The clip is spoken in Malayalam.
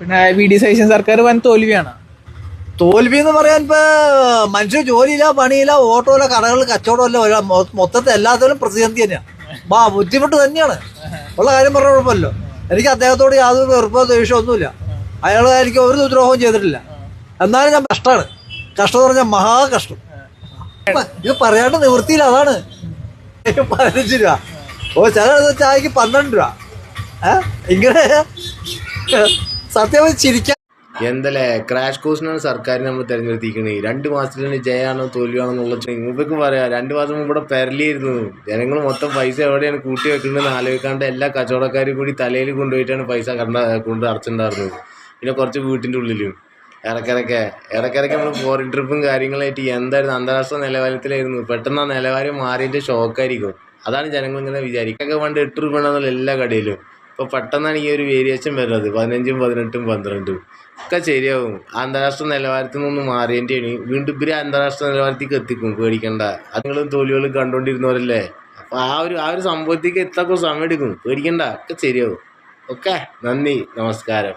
പിന്നെ വി.ഡി. സതീശൻ സർക്കാർ വൻ തോൽവിയാണ്. തോൽവി എന്ന് പറയാൻ ഇപ്പൊ മനുഷ്യർ ജോലിയില്ല, പണിയില്ല, ഓട്ടോയില്ല, കടകളിൽ കച്ചവടമല്ല, മൊത്തത്തിൽ എല്ലാത്തിലും പ്രതിസന്ധി തന്നെയാണ്. ബുദ്ധിമുട്ട് തന്നെയാണ്. ഉള്ള കാര്യം പറഞ്ഞ കുഴപ്പമല്ലോ. എനിക്ക് അദ്ദേഹത്തോട് യാതൊരു വെറുപ്പോ ദേഷ്യമോ ഒന്നുമില്ല. അയാൾ എനിക്ക് ഒരു ദ്രോഹവും ചെയ്തിട്ടില്ല. എന്നാലും ഞാൻ കഷ്ടമാണ്. കഷ്ടം എന്ന് പറഞ്ഞാൽ മഹാ കഷ്ടം. ഇത് പറയാണ്ട് നിവൃത്തിയില്ല. അതാണ് 15 രൂപ. ചില ചായക്ക് 12 രൂപ. ഇങ്ങനെ സത്യം ചിരിക്കാൻ എന്തല്ലേ ക്രാഷ് കോഴ്സിനാണ് സർക്കാരിന് നമ്മൾ തിരഞ്ഞെടുത്തിരിക്കണേ. 2 മാസത്തിൽ ജയാണോ തോൽവിയാണോ എന്നുള്ളത് നിങ്ങൾക്ക് പറയാം. 2 മാസം മുമ്പ് ഇവിടെ പെരലിയിരുന്നു. ജനങ്ങൾ മൊത്തം പൈസ എവിടെയാണ് കൂട്ടി വെക്കേണ്ടതെന്ന് ആലോചിക്കാണ്ട് എല്ലാ കച്ചവടക്കാരും കൂടി തലയിൽ കൊണ്ടുപോയിട്ടാണ് പൈസ കൊണ്ട് അടച്ചിട്ടുണ്ടായിരുന്നത്. പിന്നെ കുറച്ച് വീട്ടിൻ്റെ ഉള്ളിലും ഇടയ്ക്കിടയ്ക്ക് നമ്മൾ ഫോറിൻ ട്രിപ്പും കാര്യങ്ങളായിട്ട് എന്തായിരുന്നു അന്താരാഷ്ട്ര നിലവാരത്തിലായിരുന്നു. പെട്ടെന്ന് ആ നിലവാരം മാറിയതിൻ്റെ ഷോക്കായിരിക്കും. അതാണ് ജനങ്ങൾ ഇങ്ങനെ വിചാരിക്കുക. പണ്ട് 8 രൂപ ഉണ്ടെന്നുള്ള എല്ലാ കടയിലും ഇപ്പോൾ പെട്ടെന്നാണ് ഈ ഒരു വേരിയേഷൻ വരുന്നത്. 15, 18, 12 ഒക്കെ ശരിയാവും. അന്താരാഷ്ട്ര നിലവാരത്തിൽ നിന്ന് മാറിയതിൻ്റെയാണ് വീണ്ടും ഇവർ അന്താരാഷ്ട്ര നിലവാരത്തേക്ക് എത്തിക്കും. പേടിക്കണ്ട. അതുങ്ങളും തോൽവികളും കണ്ടുകൊണ്ടിരുന്നവരല്ലേ. അപ്പോൾ ആ ഒരു സംഭവത്തേക്ക് എത്താൻ സമയം എടുക്കും. പേടിക്കണ്ട, ഒക്കെ ശരിയാവും. ഓക്കെ, നന്ദി, നമസ്കാരം.